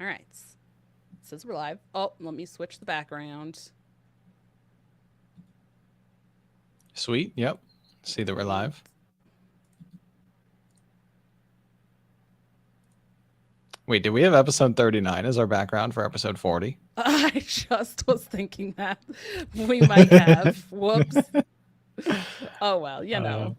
All right. It says we're live. Oh, let me switch the background. Sweet. Yep. See that we're Great. live. Wait, did we have episode 39 as our background for episode 40? I just was thinking that we might have. Whoops. Oh well, you Uh, know.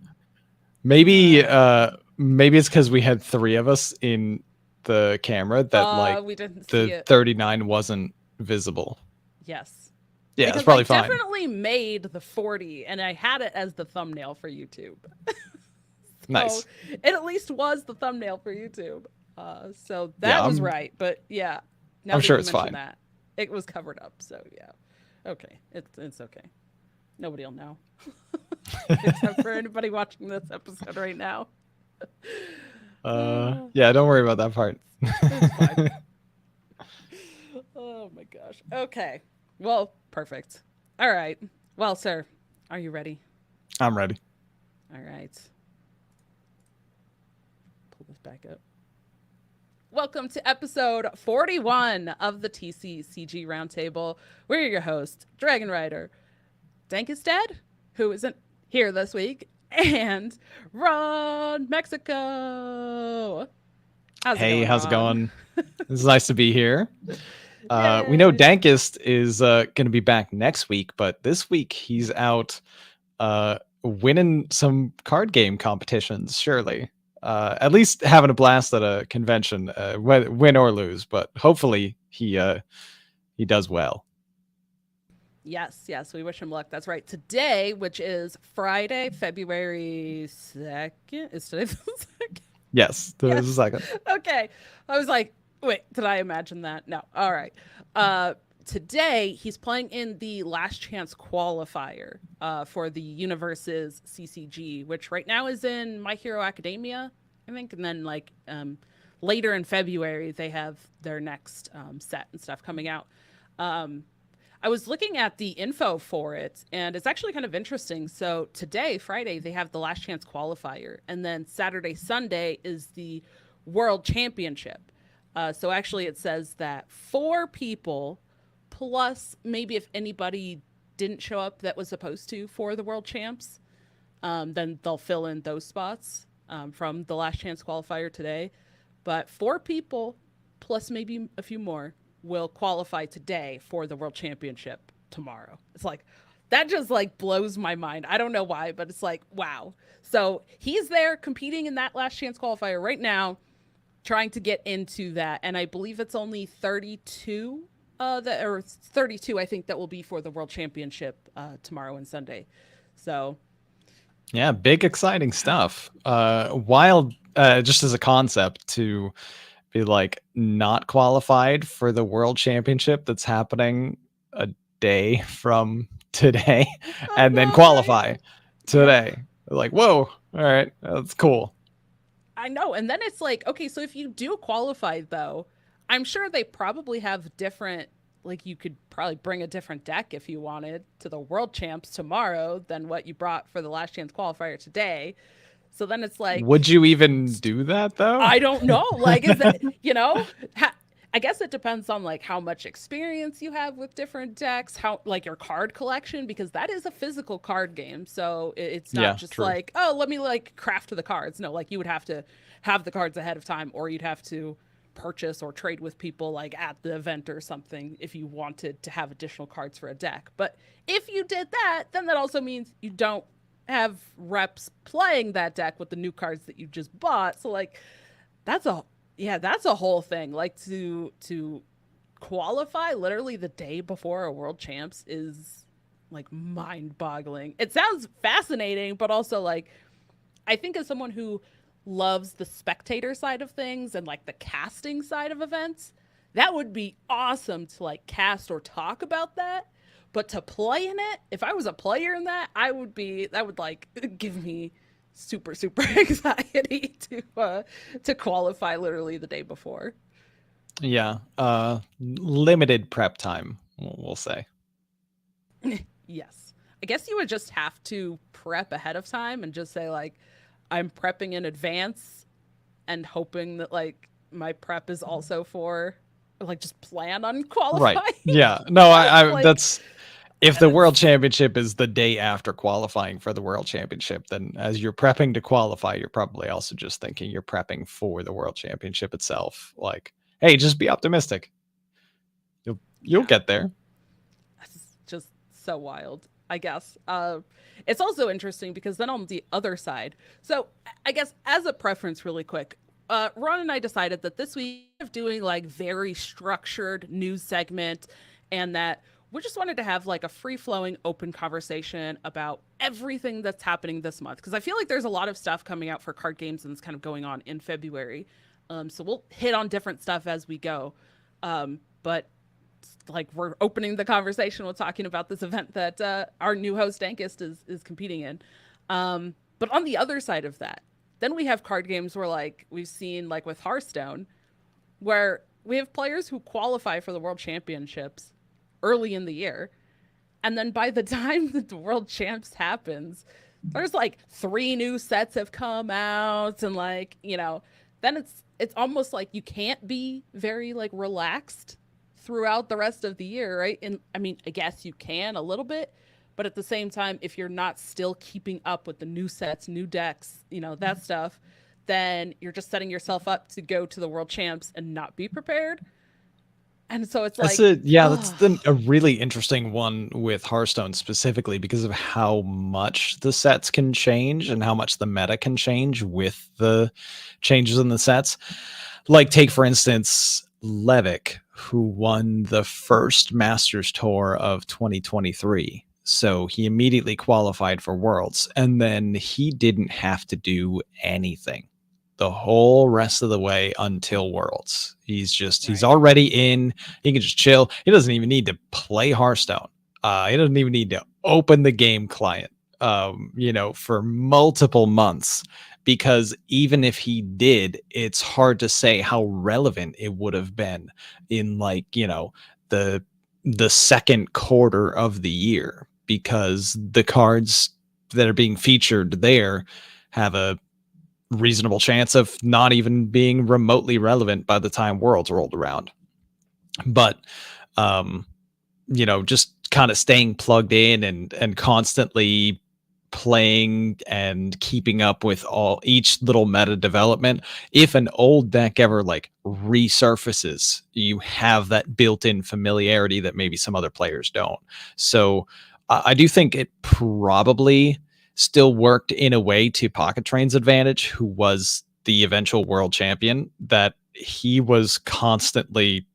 maybe Uh, uh maybe it's because we had three of us in the camera that like we didn't see the it. 39 wasn't visible. Yes. Yeah, it's Because I probably fine. definitely made the 40 and I had it as the thumbnail for YouTube. So Nice. it at least was the thumbnail for YouTube. So Yeah, that was right. But yeah, now I'm that sure you it's mention fine. that, it was covered up. So yeah. Okay. It's okay. Nobody will know. Except for anybody watching this episode right now. Uh, Yeah, don't worry about that part. it's fine. Oh my gosh. Okay. Well, perfect. All right. Well, sir, are you ready? I'm ready. All right. Pull this back up. Welcome to episode 41 of the TCCG Roundtable. We're your host, dragonrider, DankestDad, who isn't here this week, and RonMexico. How's it Hey, going, how's it Ron? going? It's nice to be here. We know Yay. Dankest is going to be back next week, but this week he's out winning some card game competitions, surely. At least having a blast at a convention, win or lose, but hopefully he does well. Yes, we wish him luck. That's right. Today, which is Friday, February 2nd. Is today the 2nd? Yes, there's a Yes. second. Okay. I was like, wait, did I imagine that? No. All right. Today, he's playing in the Last Chance Qualifier for the Universus CCG, which right now is in My Hero Academia, I think. And then, later in February, they have their next set and stuff coming out. Um, I was looking at the info for it, and it's actually kind of interesting. So today, Friday, they have the Last Chance Qualifier, and then Saturday, Sunday is the World Championship. So actually, it says that four people, plus maybe if anybody didn't show up that was supposed to for the World Champs, then they'll fill in those spots from the Last Chance Qualifier today. But four people, plus maybe a few more, will qualify today for the World Championship tomorrow. It's like, that just like blows my mind. I don't know why, but it's like, wow. So he's there competing in that Last Chance Qualifier right now, trying to get into that. And I believe it's only 32 or 32, I think, that will be for the World Championship tomorrow and Sunday. So Yeah, big exciting stuff. Wild, just as a concept to be like not qualified for the world championship that's happening a day from today I and then know, right? qualify Yeah, today. Like, whoa, all right, that's cool. I know. And then it's like, okay, so if you do qualify, though, I'm sure they probably have different, like, you could probably bring a different deck if you wanted to the world champs tomorrow than what you brought for the Last Chance Qualifier today. So then it's like, Would you even do that though? I don't know. Like, is that, I guess it depends on like how much experience you have with different decks, how like your card collection, because that is a physical card game. So it's not Yeah, just true. like, oh, let me like craft the cards. No, like you would have to have the cards ahead of time, or you'd have to purchase or trade with people like at the event or something if you wanted to have additional cards for a deck. But if you did that, then that also means you don't have reps playing that deck with the new cards that you just bought. So like that's a that's a whole thing. Like to qualify literally the day before a world champs is like mind-boggling. It sounds fascinating, but also like I think as someone who loves the spectator side of things and like the casting side of events, that would be awesome to like cast or talk about that. But to play in it, if I was a player in that, that would like give me super anxiety to qualify literally the day before. Yeah, limited prep time, we'll say. Yes. I guess you would just have to prep ahead of time and just say like I'm prepping in advance and hoping that like my prep is also for like just plan on Right. qualifying. Yeah. No, I Like, that's if the world championship is the day after qualifying for the world championship, then as you're prepping to qualify, you're probably also just thinking you're prepping for the world championship itself. Like, hey, just be optimistic. You'll yeah, get there. that's just so wild, I guess. It's also interesting because then on the other side, so I guess as a preference, really quick, Ron and I decided that this week of doing like very structured news segment, and that we just wanted to have like a free flowing, open conversation about everything that's happening this month. Because I feel like there's a lot of stuff coming out for card games and it's kind of going on in February. So we'll hit on different stuff as we go. But like we're opening the conversation with talking about this event that our new host Dankest is competing in. But on the other side of that, then we have card games where like we've seen like with Hearthstone, where we have players who qualify for the World Championships early in the year, and then by the time that the World Champs happens, there's like 3 new sets have come out, and like then it's almost like you can't be very like relaxed throughout the rest of the year, right? And I mean, I guess you can a little bit, but at the same time, if you're not still keeping up with the new sets, new decks, that stuff, then you're just setting yourself up to go to the World Champs and not be prepared. And so it's That's like, a really interesting one with Hearthstone specifically because of how much the sets can change and how much the meta can change with the changes in the sets. Like take for instance Levick, who won the first Masters Tour of 2023. So he immediately qualified for Worlds, and then he didn't have to do anything the whole rest of the way until Worlds. He's already in. He can just chill. He doesn't even need to play Hearthstone. He doesn't even need to open the game client, for multiple months. Because even if he did, it's hard to say how relevant it would have been in the second quarter of the year, because the cards that are being featured there have a reasonable chance of not even being remotely relevant by the time Worlds rolled around. But just kind of staying plugged in and constantly playing and keeping up with each little meta development. If an old deck ever like resurfaces, you have that built-in familiarity that maybe some other players don't. So I do think it probably still worked in a way to Pocket Train's advantage, who was the eventual world champion, that he was constantly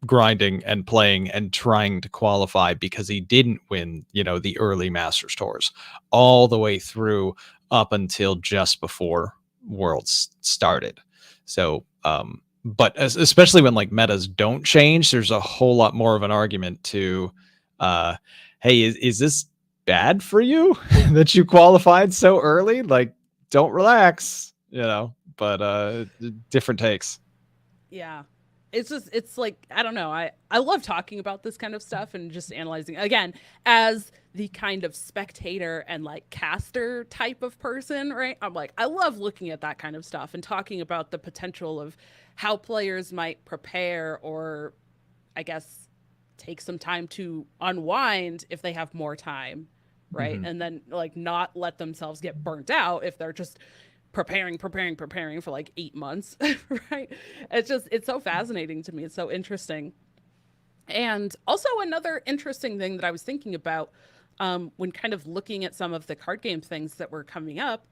grinding and playing and trying to qualify because he didn't win, the early Masters tours all the way through up until just before Worlds started. So, but especially when like metas don't change, there's a whole lot more of an argument to, hey, is this bad for you that you qualified so early? Like, don't relax, but different takes. yeah. It's like, I don't know. I love talking about this kind of stuff and just analyzing again as the kind of spectator and like caster type of person, right? I'm like, I love looking at that kind of stuff and talking about the potential of how players might prepare, or I guess take some time to unwind if they have more time, right? Mm-hmm. And then like not let themselves get burnt out if they're just preparing for like 8 months, right? It's so fascinating to me. It's so interesting. And also another interesting thing that I was thinking about when kind of looking at some of the card game things that were coming up,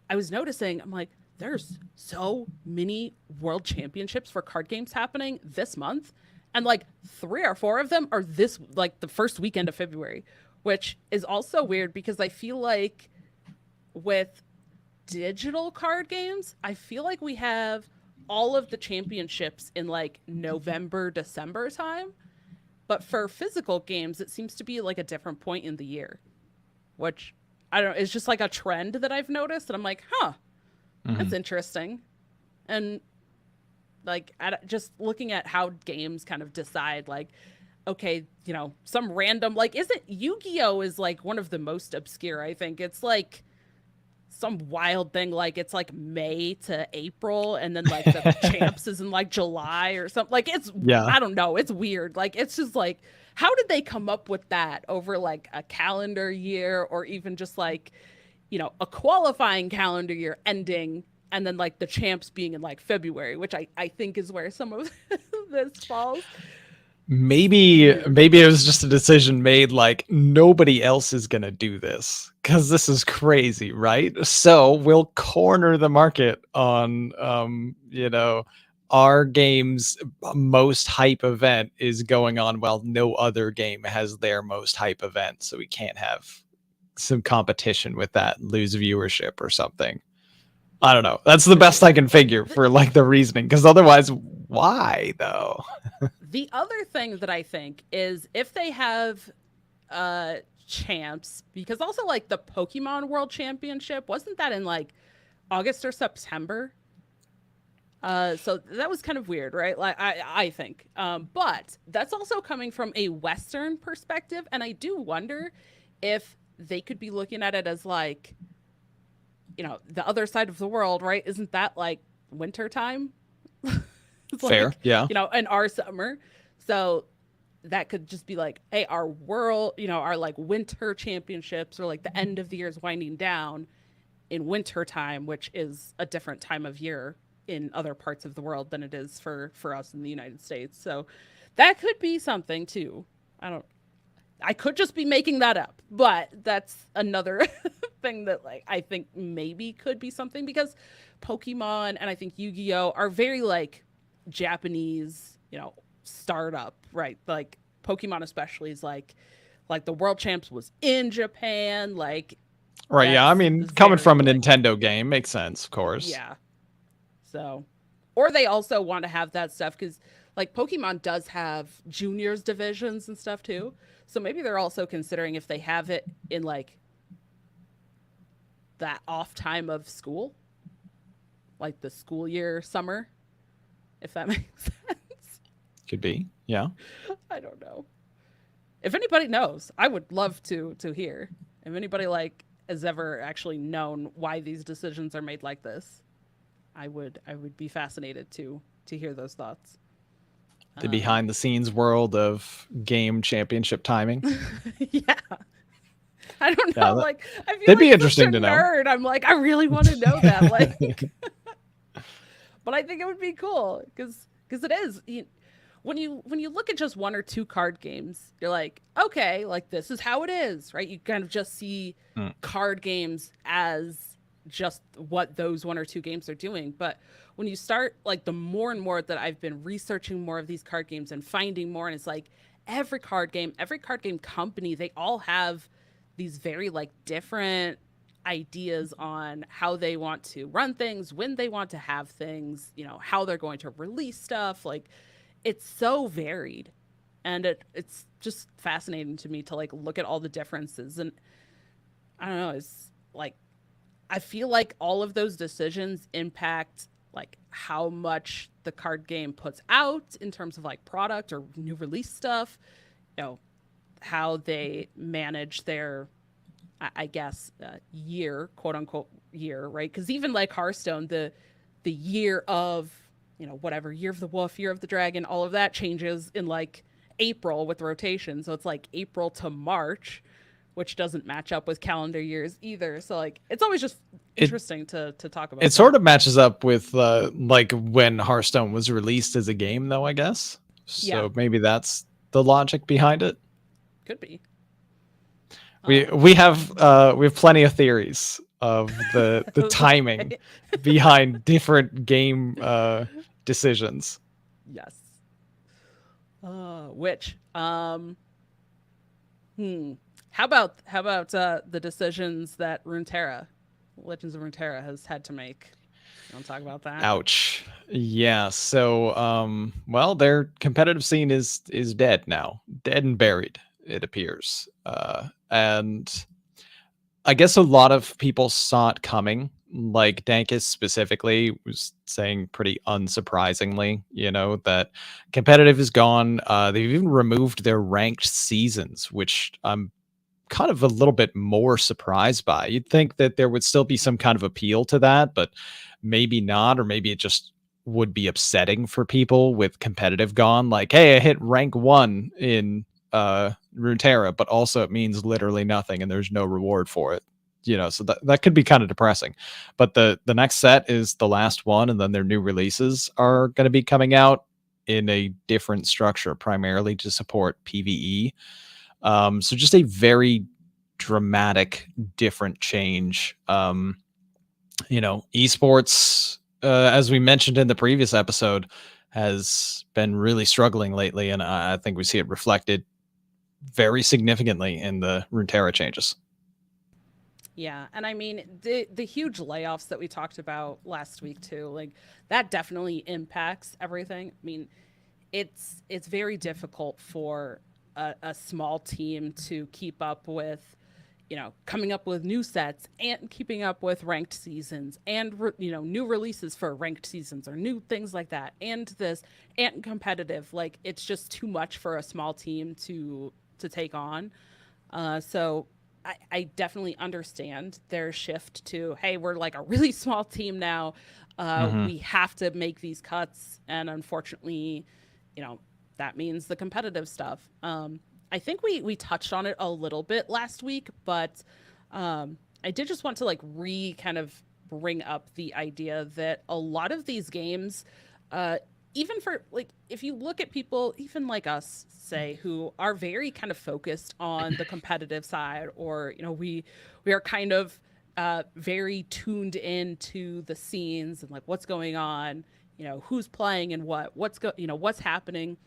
I was noticing, I'm like, there's so many world championships for card games happening this month. And like 3 or 4 of them are this, like the first weekend of February, which is also weird because I feel like with digital card games, I feel like we have all of the championships in like November, December time. But for physical games, it seems to be like a different point in the year, which I don't know, it's just like a trend that I've noticed. And I'm like, that's interesting. And like, just looking at how games kind of decide, like, okay, some random, like, isn't Yu-Gi-Oh! Is like one of the most obscure, I think. It's like some wild thing like it's like May to April, and then like the champs is in like July or something. Like it's Yeah. I don't know, it's weird. Like it's just like how did they come up with that over like a calendar year, or even just like, you know, a qualifying calendar year ending and then like the champs being in like February, which I think is where some of this falls. Maybe it was just a decision made like nobody else is gonna do this because this is crazy, right? So we'll corner the market on our game's most hype event is going on while no other game has their most hype event, so we can't have some competition with that, lose viewership or something. I don't know. That's the best I can figure for like the reasoning, because otherwise, why though? The other thing that I think is if they have champs, because also like the Pokemon World Championship, wasn't that in like August or September? So that was kind of weird, right? Like I think. But that's also coming from a Western perspective, and I do wonder if they could be looking at it as like, you know, the other side of the world, right? Isn't that like winter time? It's Fair, like, yeah. you know, in our summer. So that could just be like, hey, our world, you know, our like winter championships, or like the end of the year is winding down in winter time, which is a different time of year in other parts of the world than it is for us in the United States. So that could be something too. I could just be making that up, but that's another thing that like I think maybe could be something, because Pokemon and I think Yu-Gi-Oh are very like Japanese, you know, startup, right? Like Pokemon especially is like the world champs was in Japan, like Right, yeah. I that's mean, coming very from a like, Nintendo game makes sense, of course. yeah. So, or they also want to have that stuff because like Pokemon does have juniors divisions and stuff too. So maybe they're also considering if they have it in like that off time of school, like the school year summer, if that makes sense. Could be, yeah. I don't know. If anybody knows, I would love to hear. If anybody like has ever actually known why these decisions are made like this, I would be fascinated to hear those thoughts. The behind the scenes world of game championship timing. Yeah. I don't know. Like, I feel that'd be like interesting such a to know. nerd. I'm like, I really want to know that. Like, but I think it would be cool because it is. When you look at just one or two card games, you're like, okay, like this is how it is, right? You kind of just see card games as just what those one or two games are doing. But when you start, like, the more and more that I've been researching more of these card games and finding more, and it's like every card game company, they all have these very like different ideas on how they want to run things, when they want to have things, you know, how they're going to release stuff. Like, it's so varied, and it's just fascinating to me to like look at all the differences. And I don't know, it's like I feel like all of those decisions impact like how much the card game puts out in terms of like product or new release stuff, you know, how they manage their, I guess, year, quote unquote year, right? Because even like Hearthstone, the year of, you know, whatever, year of the wolf, year of the dragon, all of that changes in like April with rotation. So it's like April to March, which doesn't match up with calendar years either. So like it's always just interesting to talk about. It sort of matches up with like when Hearthstone was released as a game, though, I guess. So maybe that's the logic behind it. Could be. We have plenty of theories of the timing behind different game decisions. Yes. Which how about the decisions that Legends of Runeterra has had to make? You want to talk about that? Ouch. Yeah. So well, their competitive scene is dead now. Dead and buried, it appears. And I guess a lot of people saw it coming. Like Dankest specifically was saying pretty unsurprisingly, you know, that competitive is gone. They've even removed their ranked seasons, which I'm kind of a little bit more surprised by. You'd think that there would still be some kind of appeal to that, but maybe not, or maybe it just would be upsetting for people with competitive gone. Like, hey, I hit rank 1 in Runeterra, but also it means literally nothing and there's no reward for it. So that could be kind of depressing. But the next set is the last one, and then their new releases are going to be coming out in a different structure, primarily to support PvE. So just a very dramatic, different change. Esports, as we mentioned in the previous episode, has been really struggling lately, and I think we see it reflected very significantly in the Runeterra changes. Yeah, and I mean the huge layoffs that we talked about last week too, like that definitely impacts everything. I mean, it's very difficult for a small team to keep up with, coming up with new sets and keeping up with ranked seasons and new releases for ranked seasons or new things like that, and this and competitive. Like it's just too much for a small team to take on. So I definitely understand their shift to, hey, we're like a really small team now. We have to make these cuts. And unfortunately, that means the competitive stuff. I think we touched on it a little bit last week, but I did just want to like kind of bring up the idea that a lot of these games, even for like, if you look at people even like us, say, who are very kind of focused on the competitive side, or we are kind of very tuned into the scenes and like what's going on, who's playing and what's happening.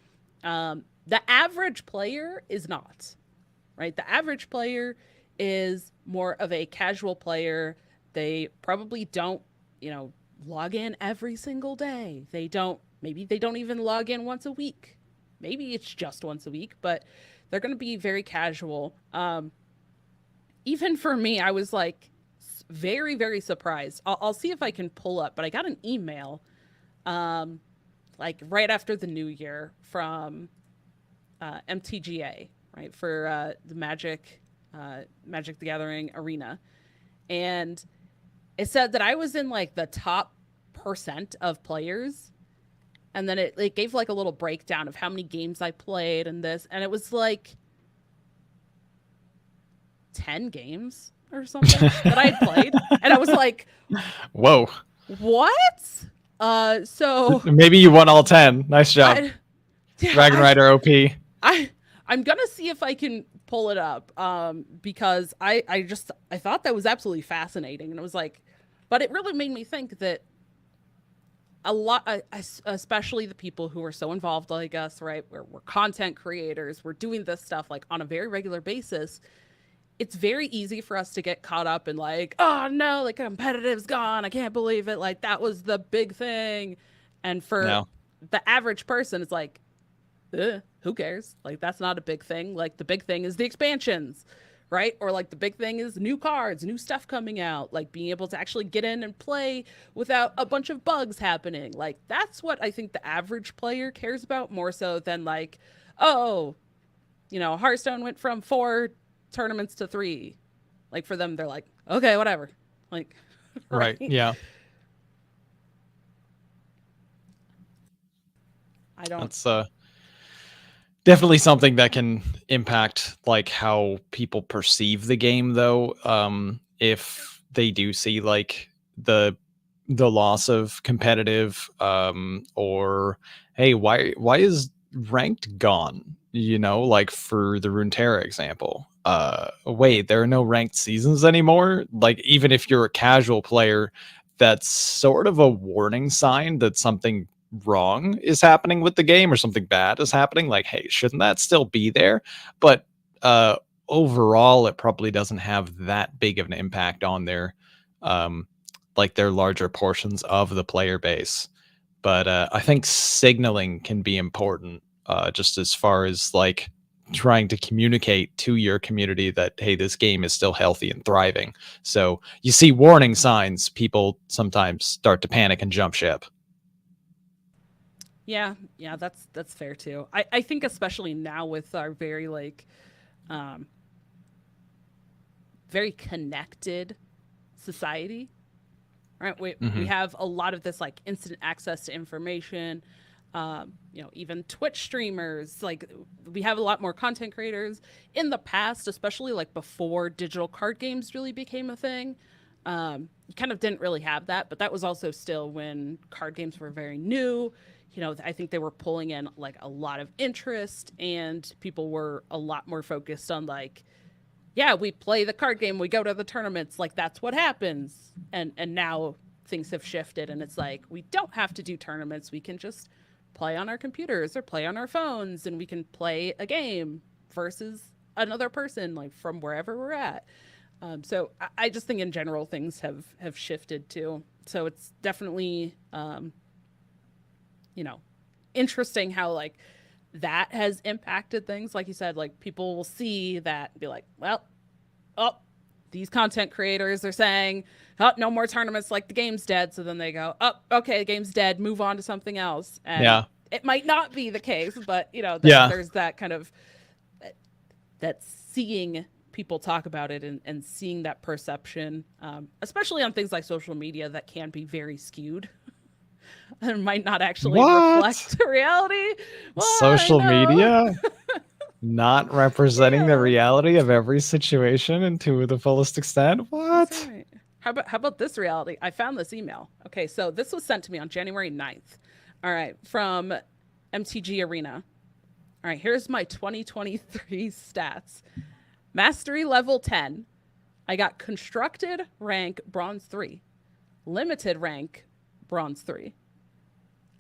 The average player is not, right. The average player is more of a casual player. They probably don't log in every single day. Maybe they don't even log in once a week. Maybe it's just once a week, but they're going to be very casual. Even for me, I was like very, very surprised. I'll see if I can pull up, but I got an email like right after the new year from MTGA, right, for the Magic the Gathering arena. And it said that I was in like the top % of players. And then it gave like a little breakdown of how many games I played and this. And it was like 10 games or something that I had played. And I was like, whoa, what? So maybe you won all 10. Nice job. Dragonrider OP. I'm gonna see if I can pull it up, because I thought that was absolutely fascinating, and it was like, but it really made me think that a lot, especially the people who are so involved like us, right? We're content creators, we're doing this stuff like on a very regular basis. It's very easy for us to get caught up in like, oh no, like competitive's gone, I can't believe it, like that was the big thing. And for the average person, it's like, who cares? Like that's not a big thing. Like the big thing is the expansions, right? Or like the big thing is new cards, new stuff coming out, like being able to actually get in and play without a bunch of bugs happening. Like that's what I think the average player cares about more so than like, oh, Hearthstone went from 4 tournaments to 3. Like for them, they're like, okay, whatever. Like, right. Yeah. I don't. That's definitely something that can impact like how people perceive the game, though. If they do see like the loss of competitive, or hey, why is ranked gone? Like for the Runeterra example. Wait, there are no ranked seasons anymore. Like even if you're a casual player, that's sort of a warning sign that something wrong is happening with the game or something bad is happening. Like, hey, shouldn't that still be there? But overall, it probably doesn't have that big of an impact on their like their larger portions of the player base. But I think signaling can be important, just as far as like trying to communicate to your community that, hey, this game is still healthy and thriving. So you see warning signs, people sometimes start to panic and jump ship. Yeah, that's fair too. I think especially now with our very like very connected society, right? We Mhm. have a lot of this like instant access to information. Even Twitch streamers, like we have a lot more content creators in the past, especially like before digital card games really became a thing. You kind of didn't really have that, but that was also still when card games were very new. I think they were pulling in like a lot of interest, and people were a lot more focused on like, yeah, we play the card game, we go to the tournaments, like that's what happens. And now things have shifted, and it's like we don't have to do tournaments. We can just play on our computers or play on our phones, and we can play a game versus another person like from wherever we're at. So I just think in general things have shifted too. So it's definitely interesting how like that has impacted things. Like you said, like people will see that and be like, well, oh, these content creators are saying, oh, no more tournaments, like the game's dead. So then they go, oh, okay, the game's dead, move on to something else. And Yeah. it might not be the case, but Yeah. there's that kind of that seeing people talk about it and seeing that perception, especially on things like social media that can be very skewed and might not actually What? reflect reality. Well, Social media not representing the Yeah. reality of every situation and to the fullest extent? What? That's right. How about this reality? I found this email. Okay, so this was sent to me on January 9th. All right, from MTG Arena. All right, here's my 2023 stats. Mastery level 10. I got constructed rank bronze 3. Limited rank bronze 3.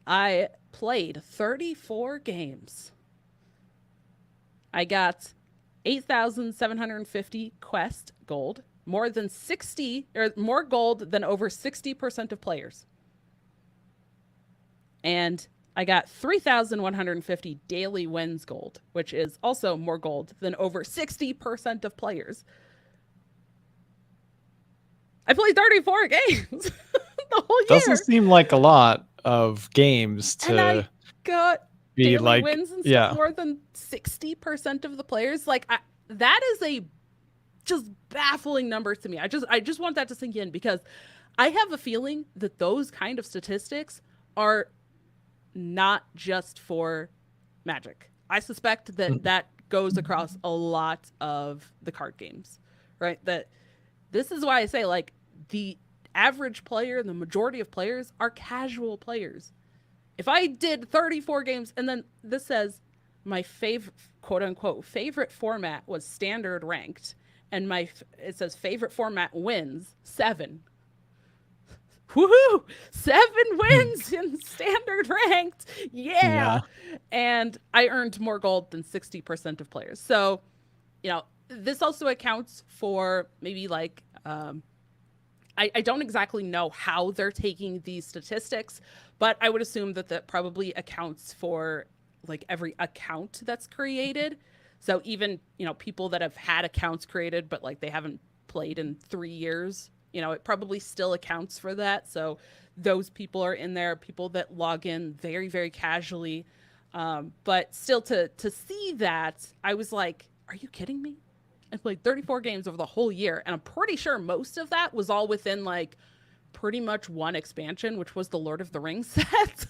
I played 34 games. I got 8,750 quest gold, more than 60 or more gold than over 60% of players. And I got 3,150 daily wins gold, which is also more gold than over 60% of players. I played 34 games the whole year. Doesn't seem like a lot of games And I to got be daily like, wins and yeah. stuff more than 60% of the players. Like that is a just baffling number to me. I just want that to sink in, because I have a feeling that those kind of statistics are not just for Magic. I suspect that that goes across a lot of the card games, right? That this is why I say like the average player, the majority of players are casual players. If I did 34 games and then this says my favorite, quote unquote, favorite format was standard ranked, and it says favorite format wins 7. Woohoo! 7 wins in standard ranked. Yeah. And I earned more gold than 60% of players. So, this also accounts for maybe like, I don't exactly know how they're taking these statistics, but I would assume that probably accounts for like every account that's created. So even, people that have had accounts created, but like they haven't played in 3 years, it probably still accounts for that. So those people are in there, people that log in very, very casually. But still to see that, I was like, are you kidding me? I played 34 games over the whole year, and I'm pretty sure most of that was all within like pretty much one expansion, which was the Lord of the Rings set.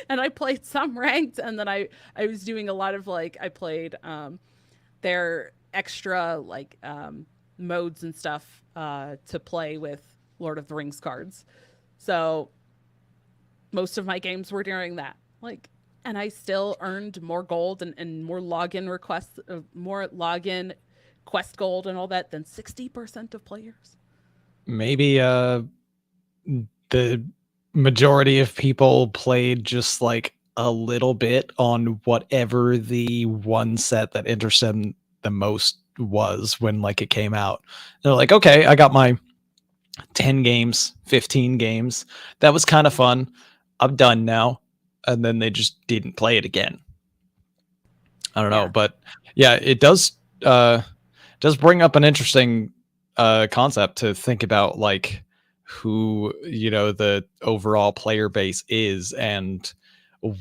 And I played some ranked, and then I was doing a lot of like, I played their extra like modes and stuff to play with Lord of the Rings cards. So most of my games were during that. Like, and I still earned more gold and more login requests, more login quest gold and all that than 60% of players. Maybe the majority of people played just like a little bit on whatever the one set that interested them the most was when like it came out. They're like, okay, I got my 10 games, 15 games. That was kind of fun. I'm done now. And then they just didn't play it again. I don't know, but yeah, it does bring up an interesting concept to think about, like who the overall player base is and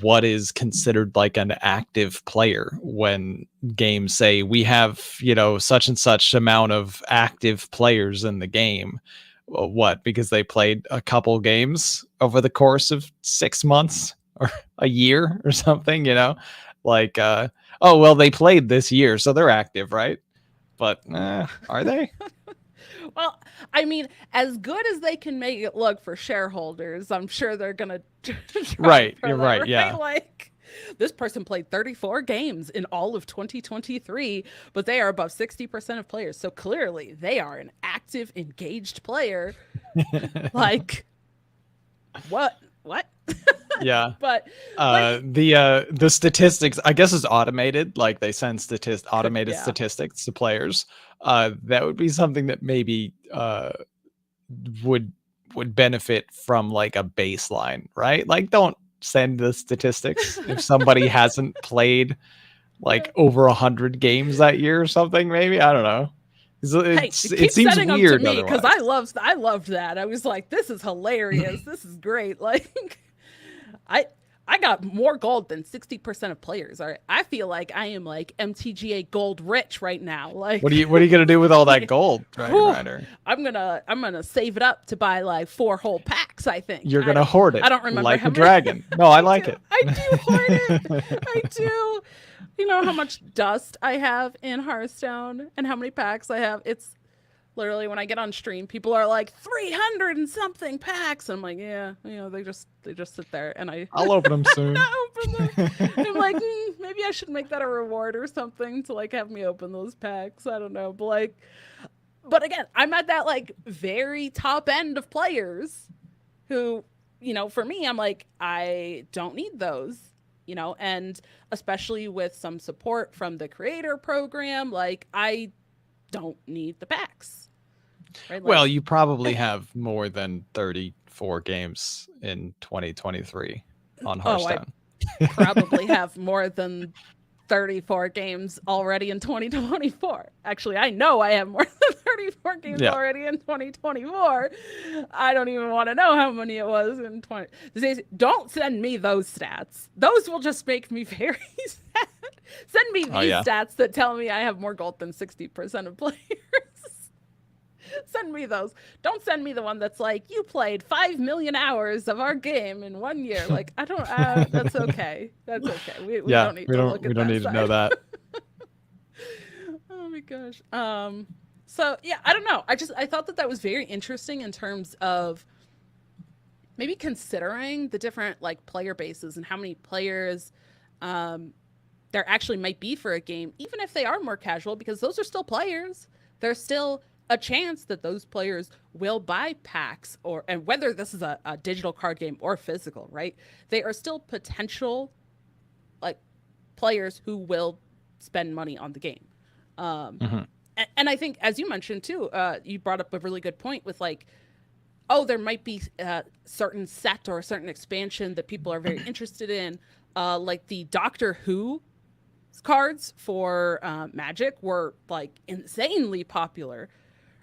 what is considered like an active player when games say we have, such and such amount of active players in the game. Well, what? Because they played a couple games over the course of 6 months or a year or something, like, oh, well, they played this year, so they're active, right? But are they? Well, I mean, as good as they can make it look for shareholders, I'm sure they're gonna right. You're right. Yeah. Like, this person played 34 games in all of 2023, but they are above 60% of players. So clearly, they are an active, engaged player. Like, what? Yeah. But the statistics, I guess, is automated. Like they send automated Yeah. statistics to players. That would be something that maybe would benefit from like a baseline, right? Like, don't send the statistics if somebody hasn't played like over 100 games that year or something. Maybe, I don't know. Hey, It keep seems sending weird them to me because otherwise. I loved that. I was like, this is hilarious. This is great. Like, I got more gold than 60% of players. All right, I feel like I am like MTGA gold rich right now. Like, What are you gonna do with all that gold, dragonrider? I'm gonna save it up to buy like 4 whole packs. I think You're gonna hoard it. I don't remember like how a many. dragon. No, I like it. I do hoard it. I do. You know how much dust I have in Hearthstone and how many packs I have? It's literally, when I get on stream, people are like 300 and something packs. I'm like, yeah, they just sit there, and I'll open them soon. I open them. I'm like, maybe I should make that a reward or something to like have me open those packs. I don't know, but again, I'm at that like very top end of players who, for me, I'm like, I don't need those. And especially with some support from the creator program, like, I don't need the packs. Right? Like, Well, you probably have more than 34 games in 2023 on Hearthstone. I probably have more than 34 games already in 2024. Actually, I know I have more than 34 games already in 2024. I don't even want to know how many it was in 20. Don't send me those stats. Those will just make me very sad. Send me these stats that tell me I have more gold than 60% of players. Send me those. Don't send me the one that's like, you played 5 million hours of our game in 1 year. Like, I don't. That's okay. That's okay. We don't need to look at that. We don't need to know that. Oh my gosh. So yeah, I don't know. I thought that was very interesting in terms of maybe considering the different like player bases and how many players there actually might be for a game, even if they are more casual, because those are still players. There's still a chance that those players will buy packs, and whether this is a digital card game or physical, right? They are still potential like players who will spend money on the game. And I think, as you mentioned too, you brought up a really good point with like, oh, there might be a certain set or a certain expansion that people are very interested in, like the Doctor Who cards for Magic were like insanely popular.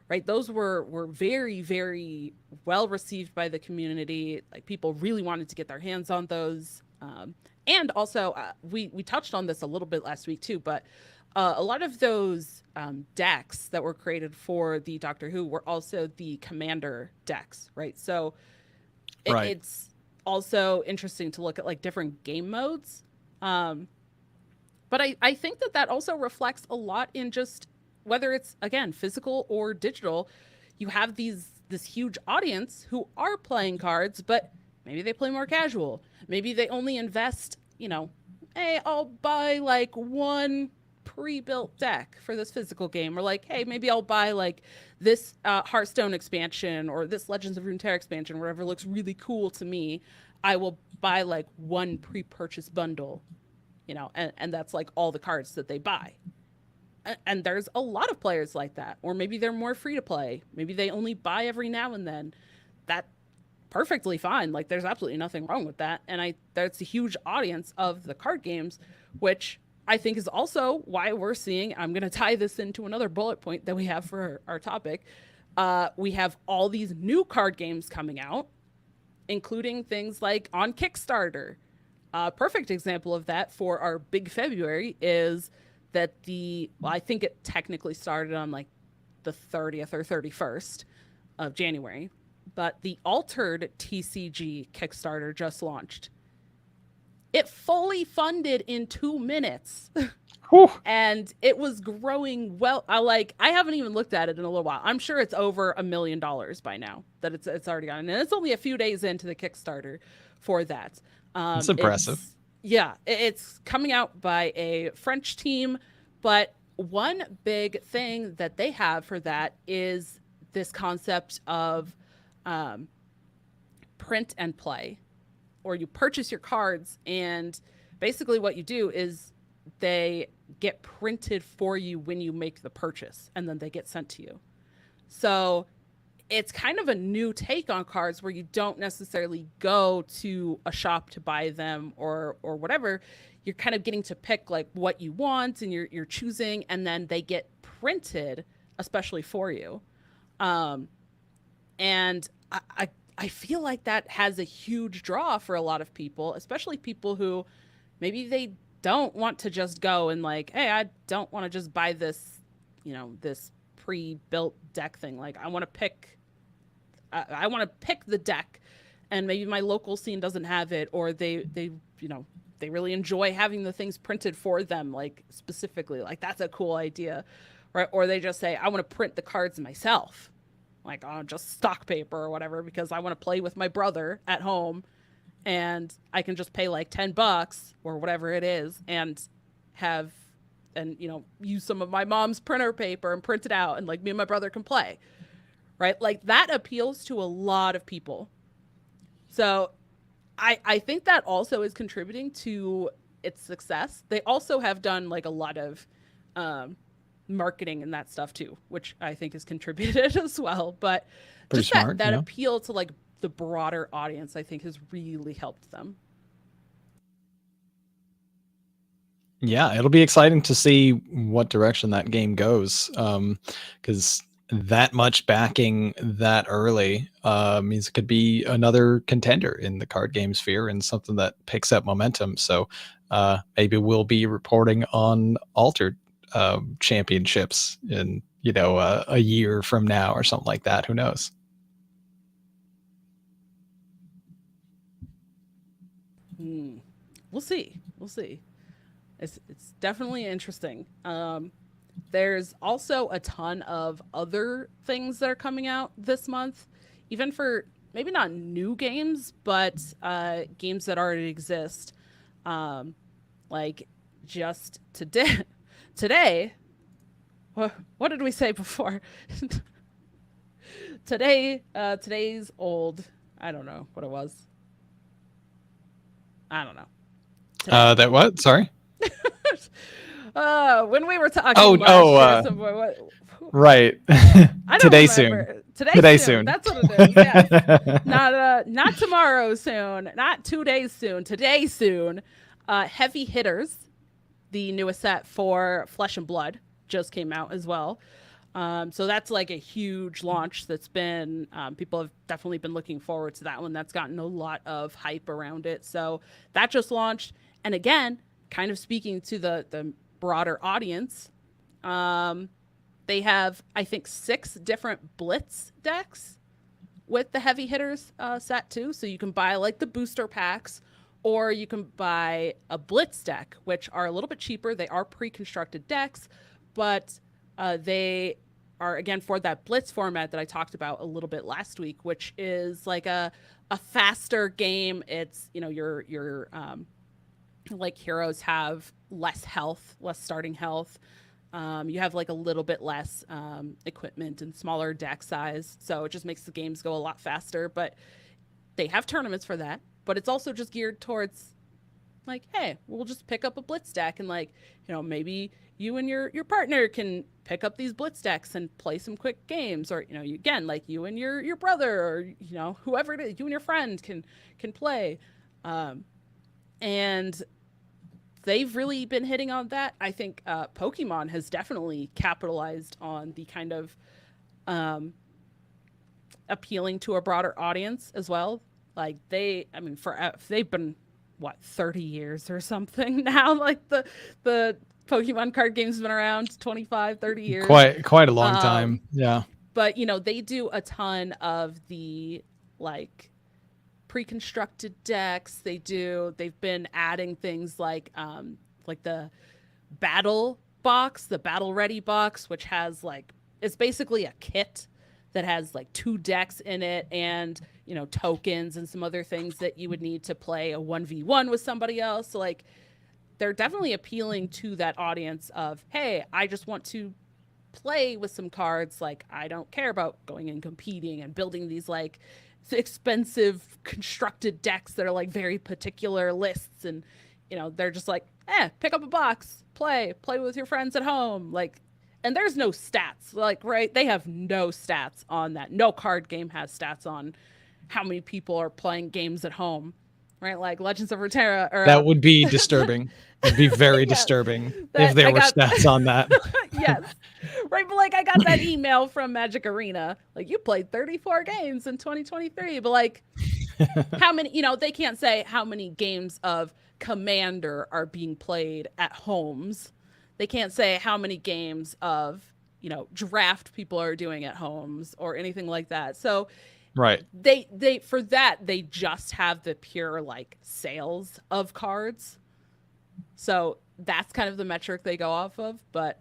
Right, those were very, very well received by the community. Like, people really wanted to get their hands on those. And also, we touched on this a little bit last week too, but a lot of those decks that were created for the Doctor Who were also the Commander decks, right? So it's also interesting to look at like different game modes. But I think that also reflects a lot in just whether it's, again, physical or digital. You have this huge audience who are playing cards, but maybe they play more casual. Maybe they only invest, hey, I'll buy like one pre-built deck for this physical game, or like, hey, maybe I'll buy like this Hearthstone expansion or this Legends of Runeterra expansion, whatever looks really cool to me. I will buy like one pre-purchase bundle, and that's like all the cards that they buy. And there's a lot of players like that. Or maybe they're more free to play. Maybe they only buy every now and then. That's perfectly fine. Like, there's absolutely nothing wrong with that. And that's a huge audience of the card games, which I think is also why we're seeing, I'm going to tie this into another bullet point that we have for our topic. We have all these new card games coming out, including things like on Kickstarter. A perfect example of that for our big February is that I think it technically started on like the 30th or 31st of January, but the Altered TCG Kickstarter just launched. It fully funded in 2 minutes. Whew. And it was growing well. I haven't even looked at it in a little while. I'm sure it's over $1 million by now that it's already on. And it's only a few days into the Kickstarter for that. That's impressive. It's coming out by a French team, but one big thing that they have for that is this concept of print and play, or you purchase your cards, and basically what you do is they get printed for you when you make the purchase, and then they get sent to you. So it's kind of a new take on cards where you don't necessarily go to a shop to buy them or whatever. You're kind of getting to pick like what you want, and you're choosing, and then they get printed especially for you. And I feel like that has a huge draw for a lot of people, especially people who maybe they don't want to just go and like, hey, I don't want to just buy this, this pre-built deck thing. Like I want to pick the deck, and maybe my local scene doesn't have it, or they really enjoy having the things printed for them, like specifically, like that's a cool idea, right? Or they just say, I want to print the cards myself, like on just stock paper or whatever, because I want to play with my brother at home, and I can just pay like $10 or whatever it is and use some of my mom's printer paper and print it out, and like me and my brother can play, right? Like that appeals to a lot of people. So I think that also is contributing to its success. They also have done like a lot of marketing and that stuff too, which I think has contributed as well. But Pretty just smart, that yeah. appeal to like the broader audience, I think, has really helped them. Yeah, it'll be exciting to see what direction that game goes, because that much backing that early means it could be another contender in the card game sphere and something that picks up momentum. So maybe we'll be reporting on Altered championships in a year from now or something like that. Who knows? We'll see. It's definitely interesting. There's also a ton of other things that are coming out this month, even for maybe not new games, but games that already exist. Like just today, what did we say before? Today's old. I don't know what it was. I don't know. That what? Sorry. When we were talking last year, right. Today soon. Today soon. That's what it is. Yes. Not tomorrow soon. Not 2 days soon. Today soon. Heavy Hitters, the newest set for Flesh and Blood, just came out as well. So that's like a huge launch that's been, people have definitely been looking forward to that one. That's gotten a lot of hype around it. So that just launched. And again, kind of speaking to the broader audience, they have, I think, 6 different Blitz decks with the Heavy Hitters set too. So you can buy like the booster packs, or you can buy a Blitz deck, which are a little bit cheaper. They are pre-constructed decks, but they are, again, for that Blitz format that I talked about a little bit last week, which is like a faster game. It's, your like heroes have less health, less starting health. You have like a little bit less equipment and smaller deck size. So it just makes the games go a lot faster, but they have tournaments for that. But it's also just geared towards like, hey, we'll just pick up a Blitz deck, and like, maybe you and your partner can pick up these Blitz decks and play some quick games, or again, like you and your brother, or whoever it is, you and your friend can play, and they've really been hitting on that. I think Pokemon has definitely capitalized on the kind of appealing to a broader audience as well. Like they've been what, 30 years or something now. Like the Pokemon card game's been around 25, 30 years. Quite a long time. Yeah. But they do a ton of the like pre-constructed decks. They've been adding things like the battle box, the battle ready box, which has like, it's basically a kit that has like 2 decks in it and tokens and some other things that you would need to play a 1v1 with somebody else. So like they're definitely appealing to that audience of, hey, I just want to play with some cards. Like I don't care about going and competing and building these like expensive constructed decks that are like very particular lists. And they're just like, pick up a box, play with your friends at home. Like, and there's no stats, like, right? They have no stats on that. No card game has stats on how many people are playing games at home, right? Like Legends of Runeterra. Or, that would be disturbing. It'd be very disturbing if there were stats on that. Yes. Right. But like I got that email from Magic Arena, like you played 34 games in 2023. But like how many, they can't say how many games of Commander are being played at homes. They can't say how many games of, draft people are doing at homes or anything like that. So right. They for that, they just have the pure like sales of cards. So that's kind of the metric they go off of. But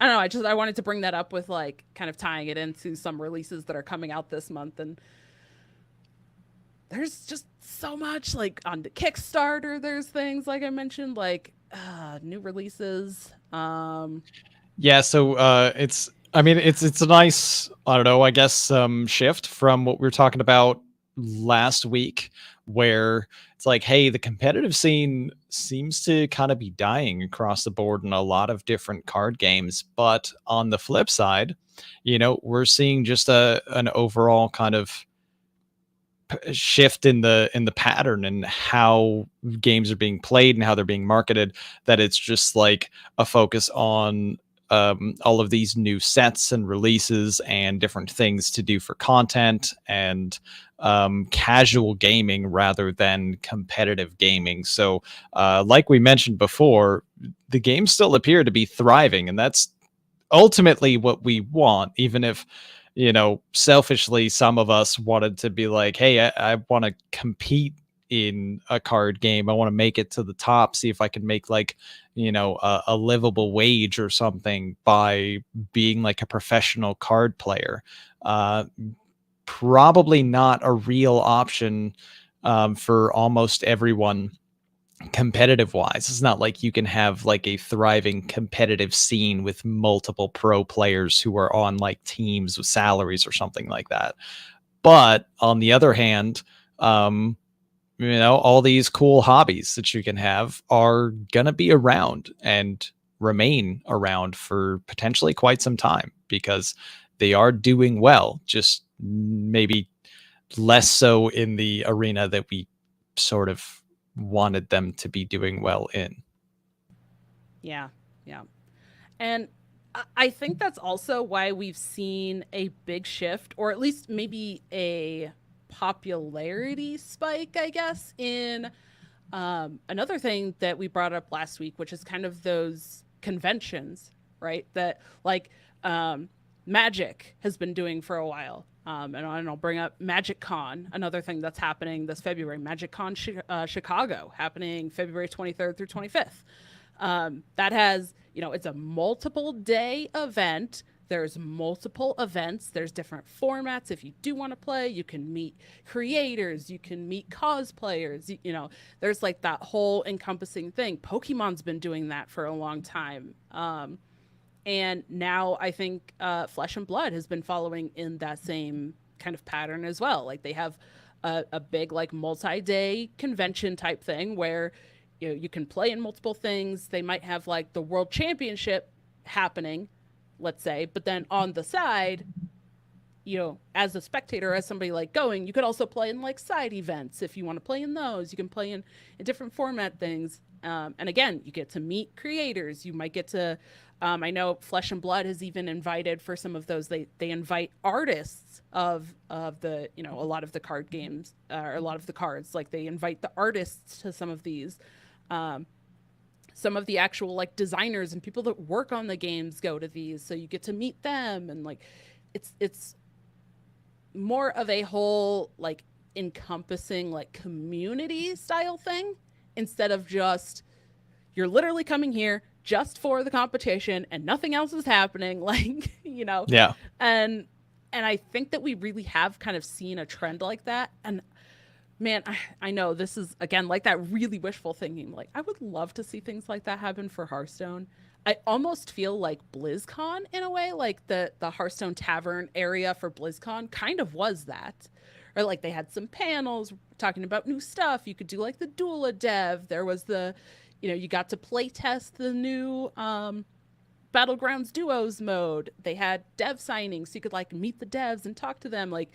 I don't know. I wanted to bring that up with like kind of tying it into some releases that are coming out this month. And there's just so much like on the Kickstarter. There's things like I mentioned, like new releases. Yeah. So it's a nice, I don't know, I guess shift from what we were talking about last week, where it's like, hey, the competitive scene seems to kind of be dying across the board in a lot of different card games. But on the flip side, we're seeing just an overall kind of shift in the pattern and how games are being played and how they're being marketed, that it's just like a focus on all of these new sets and releases and different things to do for content and casual gaming rather than competitive gaming. So like we mentioned before, the games still appear to be thriving, and that's ultimately what we want, even if selfishly some of us wanted to be like, hey, I want to compete in a card game. I want to make it to the top, see if I can make like a livable wage or something by being like a professional card player. Probably not a real option for almost everyone competitive wise. It's not like you can have like a thriving competitive scene with multiple pro players who are on like teams with salaries or something like that. But on the other hand, all these cool hobbies that you can have are going to be around and remain around for potentially quite some time because they are doing well, just maybe less so in the arena that we sort of wanted them to be doing well in. Yeah. And I think that's also why we've seen a big shift, or at least maybe a popularity spike, I guess, in another thing that we brought up last week, which is kind of those conventions, right? That like Magic has been doing for a while. And I'll bring up Magic Con, another thing that's happening this February. Magic Con Chicago, happening February 23rd through 25th. That has, it's a multiple day event. There's multiple events. There's different formats. If you do want to play, you can meet creators. You can meet cosplayers. There's like that whole encompassing thing. Pokemon's been doing that for a long time. And now I think Flesh and Blood has been following in that same kind of pattern as well. Like they have a big like multi-day convention type thing where you can play in multiple things. They might have like the World Championship happening, let's say, but then on the side, you know, as a spectator, as somebody like going, you could also play in like side events if you want to play in those. You can play in different format things. And again, you get to meet creators. You might get to, I know Flesh and Blood has even invited for some of those. They invite artists of the, you know, a lot of the card games or a lot of the cards. Like they invite the artists to some of these. Some of the actual like designers and people that work on the games go to these, so you get to meet them, and like it's more of a whole like encompassing like community style thing, instead of just you're literally coming here just for the competition and nothing else is happening. Like, you know. Yeah. And I think that we really have kind of seen a trend like that. And man, I know this is again like that really wishful thinking. Like, I would love to see things like that happen for Hearthstone. I almost feel like BlizzCon in a way, like the Hearthstone Tavern area for BlizzCon kind of was that. Or like they had some panels talking about new stuff. You could do like the Doula Dev. There was the, you know, you got to play test the new Battlegrounds Duos mode. They had dev signings, so you could like meet the devs and talk to them. Like,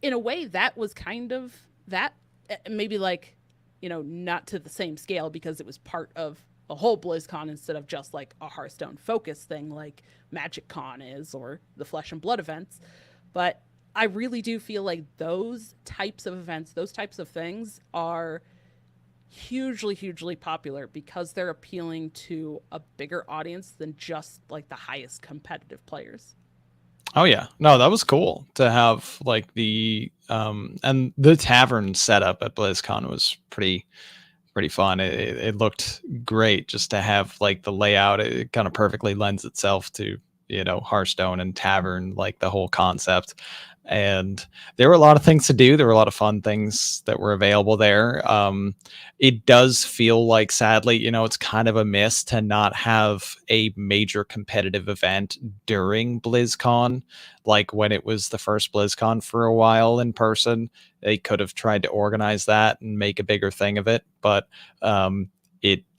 in a way, that was kind of that. Maybe like, you know, not to the same scale because it was part of a whole BlizzCon instead of just like a Hearthstone focus thing like Magic Con is, or the Flesh and Blood events. But I really do feel like those types of events, those types of things are hugely, hugely popular because they're appealing to a bigger audience than just like the highest competitive players. Oh yeah. No, that was cool to have like the and the tavern setup at BlizzCon was pretty fun. It looked great just to have like the layout. It kind of perfectly lends itself to, you know, Hearthstone and tavern, like the whole concept. And there were a lot of things to do. There were a lot of fun things that were available there. It does feel like, sadly, you know, it's kind of a miss to not have a major competitive event during BlizzCon. Like when it was the first BlizzCon for a while in person, they could have tried to organize that and make a bigger thing of it. But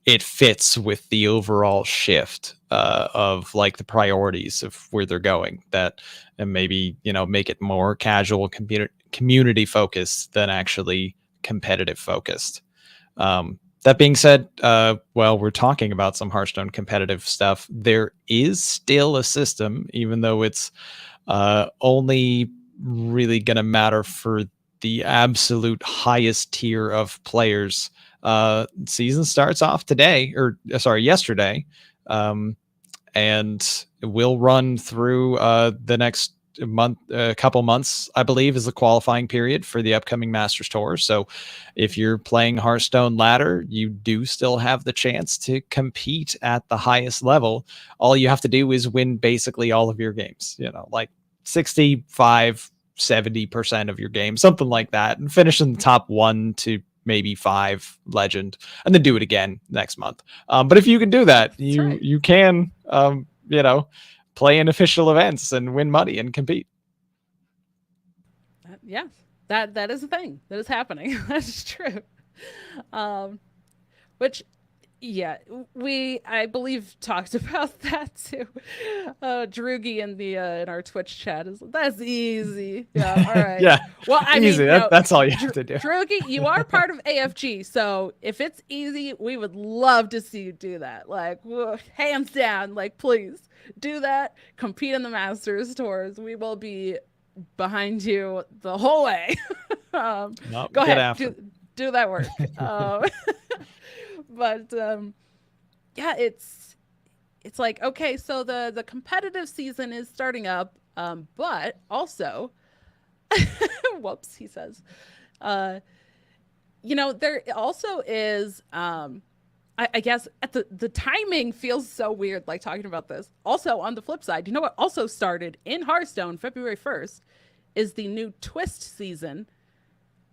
it fits with the overall shift of like the priorities of where they're going, that and maybe, you know, make it more casual community focused than actually competitive focused. That being said, well, we're talking about some Hearthstone competitive stuff. There is still a system, even though it's only really going to matter for the absolute highest tier of players. Season starts off today, or sorry, yesterday, and it will run through the next month, a couple months, I believe, is the qualifying period for the upcoming Masters Tour. So if you're playing Hearthstone Ladder, you do still have the chance to compete at the highest level. All you have to do is win basically all of your games, you know, like 65-70% of your games, something like that, and finish in the top 1 to maybe 5 legend, and then do it again next month. But if you can do that, you can you know, play in official events and win money and compete. Yeah, that is a thing that is happening. That's true. Which, yeah, I believe talked about that too. Drugi in the in our Twitch chat is that's easy. Yeah, all right. Yeah, well, I easy. mean, That's all you have to do. Drugi, you are part of AFG, so if it's easy, we would love to see you do that. Like, hands down, like, please do that. Compete in the Masters tours. We will be behind you the whole way. Go ahead, do that work. But yeah, it's like, okay, so the competitive season is starting up, but also whoops, he says, you know, there also is I guess at the timing feels so weird, like talking about this. Also, on the flip side, you know what also started in Hearthstone February 1st is the new Twist season,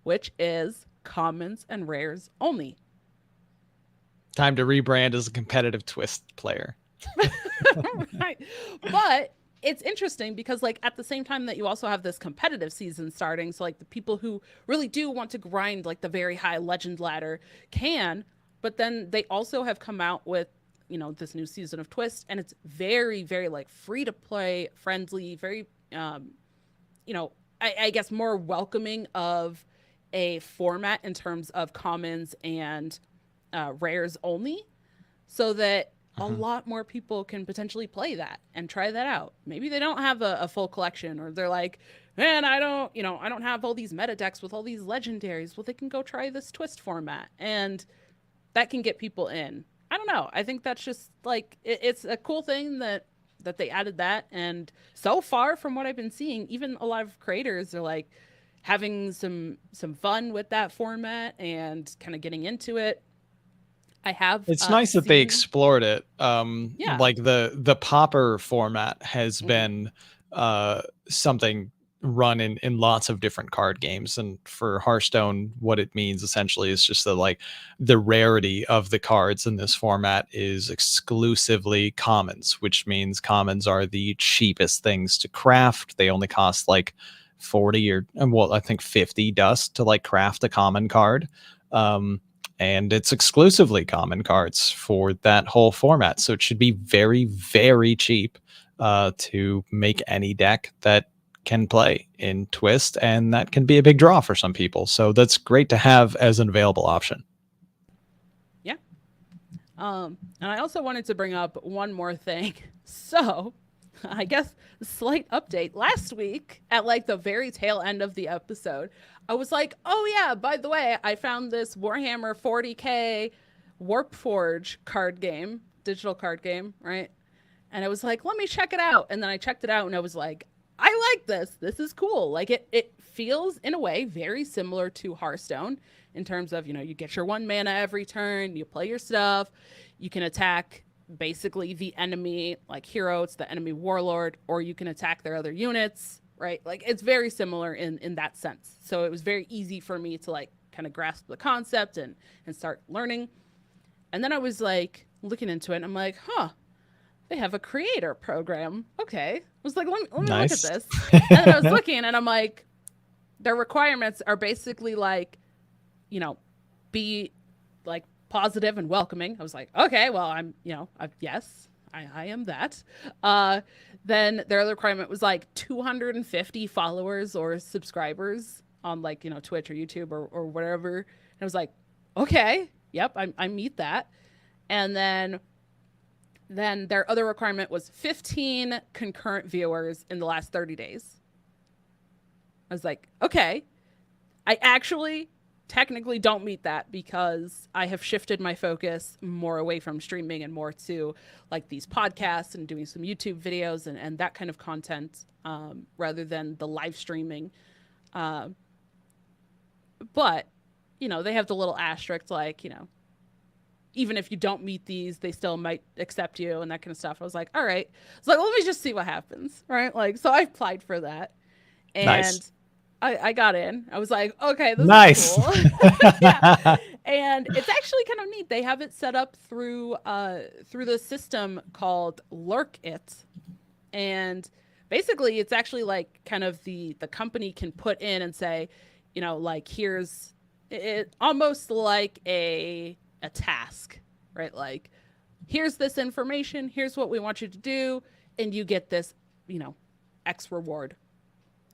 which is commons and rares only. Time to rebrand as a competitive Twist player. Right. But it's interesting because, like, at the same time that you also have this competitive season starting, so like the people who really do want to grind like the very high legend ladder can, but then they also have come out with, you know, this new season of Twist, and it's very, very like free to play, friendly, very I guess more welcoming of a format in terms of commons and rares only, so that a Mhm. lot more people can potentially play that and try that out. Maybe they don't have a full collection, or they're like, man, I don't have all these meta decks with all these legendaries. Well, they can go try this twist format, and that can get people in. I don't know. I think that's just like it's a cool thing that they added that. And so far from what I've been seeing, even a lot of creators are like having some fun with that format and kind of getting into it. I have It's nice that they seen, explored it. yeah. Like the popper format has Hmm. been something run in lots of different card games, and for Hearthstone, what it means essentially is just that like the rarity of the cards in this format is exclusively commons, which means commons are the cheapest things to craft. They only cost like 40 or well, I think 50 dust to like craft a common card. And it's exclusively common cards for that whole format. So it should be very, very cheap to make any deck that can play in Twist, and that can be a big draw for some people. So that's great to have as an available option. Yeah. And I also wanted to bring up one more thing. So, I guess slight update. Last week, at like the very tail end of the episode, I was like, "Oh yeah, by the way, I found this Warhammer 40K Warp Forge card game, digital card game, right?" And I was like, "Let me check it out." And then I checked it out, and I was like, "I like this. This is cool." Like it feels in a way very similar to Hearthstone in terms of, you get your 1 mana every turn, you play your stuff, you can attack basically the enemy like hero, it's the enemy warlord, or you can attack their other units, right? Like it's very similar in that sense. So it was very easy for me to like kind of grasp the concept and start learning. And then I was like looking into it, and I'm like, huh, they have a creator program. Okay. I was like, let me look at Nice. this. And then I was looking, and I'm like, their requirements are basically like, be like positive and welcoming. I was like, okay, well, yes, I am that. Then their other requirement was like 250 followers or subscribers on like, Twitch or YouTube or whatever. And I was like, okay, yep, I meet that. And then their other requirement was 15 concurrent viewers in the last 30 days. I was like, okay, I actually technically don't meet that because I have shifted my focus more away from streaming and more to like these podcasts and doing some YouTube videos and that kind of content rather than the live streaming. But, they have the little asterisk like, even if you don't meet these, they still might accept you and that kind of stuff. I was like, all right. It's like, let me just see what happens. Right. Like, so I applied for that. And Nice. I got in. I was like, okay, this Nice. is cool. Yeah. And it's actually kind of neat. They have it set up through the system called Lurk It. And basically it's actually like kind of the company can put in and say, like here's it almost like a task, right? Like here's this information, here's what we want you to do, and you get this, X reward.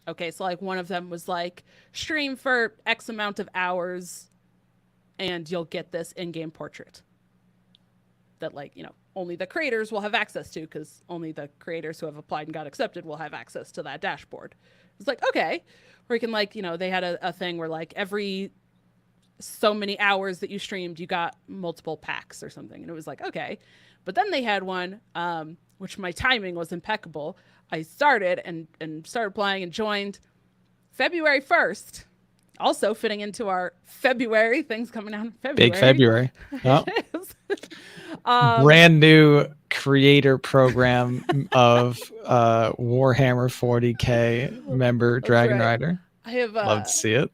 Okay, so like one of them was like stream for X amount of hours and you'll get this in-game portrait that like, only the creators will have access to because only the creators who have applied and got accepted will have access to that dashboard. It's like, okay. Or you can like, they had a thing where like every so many hours that you streamed, you got multiple packs or something. And it was like, okay. But then they had one, which my timing was impeccable. I started and started playing and joined February 1st. Also fitting into our February, things coming out in February. Big February. Oh. Brand new creator program of Warhammer 40K member dragonrider. I have love to see it.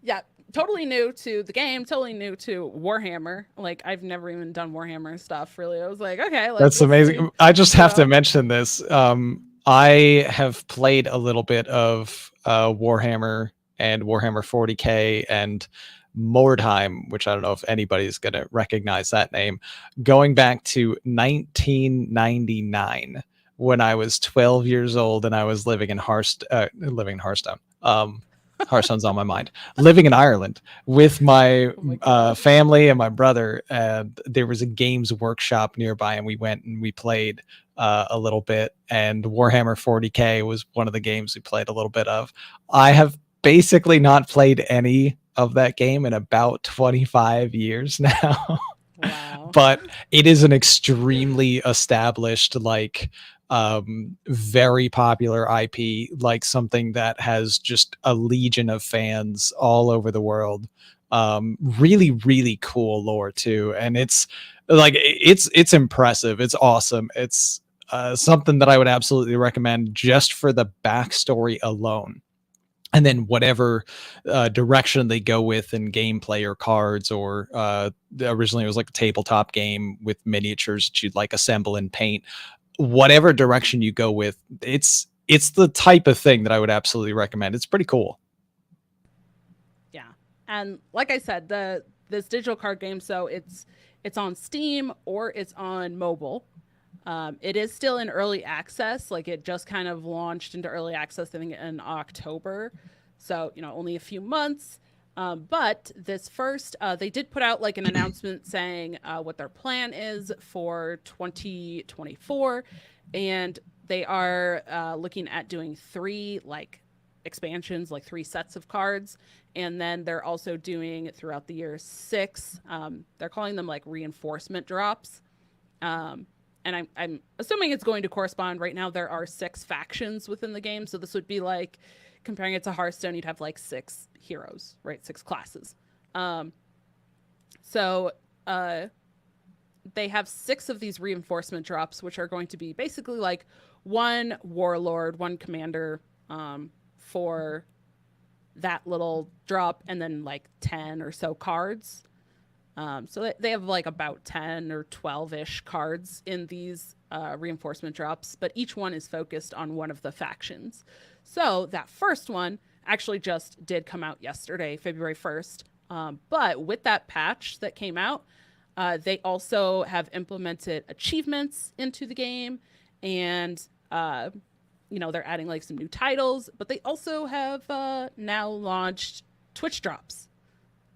Yeah, totally new to the game, totally new to Warhammer. Like I've never even done Warhammer stuff really. I was like, okay, That's amazing. See. I just have to mention this. I have played a little bit of Warhammer and Warhammer 40K and Mordheim, which I don't know if anybody's going to recognize that name, going back to 1999 when I was 12 years old and I was living in Hearthstone. Hearthstone's on my mind. Living in Ireland with my, Oh my gosh. family and my brother, and there was a games workshop nearby, and we went and we played a little bit. And Warhammer 40K was one of the games we played a little bit of. I have basically not played any of that game in about 25 years now. Wow. But it is an extremely established, like, very popular IP, like something that has just a legion of fans all over the world. Really, really cool lore too, and it's like it's impressive. It's awesome. It's something that I would absolutely recommend just for the backstory alone. And then whatever direction they go with in gameplay or cards, or originally it was like a tabletop game with miniatures that you'd like assemble and paint. Whatever direction you go with, it's the type of thing that I would absolutely recommend. It's pretty cool. Yeah. And like I said, this digital card game, so it's on Steam or it's on mobile. It is still in early access. Like, it just kind of launched into early access, I think, in October. So, only a few months. But this first, they did put out like an announcement saying what their plan is for 2024. And they are looking at doing 3 like expansions, like 3 sets of cards. And then they're also doing throughout the year 6. They're calling them like reinforcement drops. And I'm assuming it's going to correspond. Right now, there are 6 factions within the game. So this would be like, comparing it to Hearthstone, you'd have like 6 heroes, right? 6 classes. So they have 6 of these reinforcement drops, which are going to be basically like 1 warlord, 1 commander for that little drop, and then like 10 or so cards. So they have like about 10 or 12-ish cards in these reinforcement drops, but each one is focused on one of the factions. So that first one actually just did come out yesterday, February 1st. But with that patch that came out, they also have implemented achievements into the game, and they're adding like some new titles, but they also have now launched Twitch drops.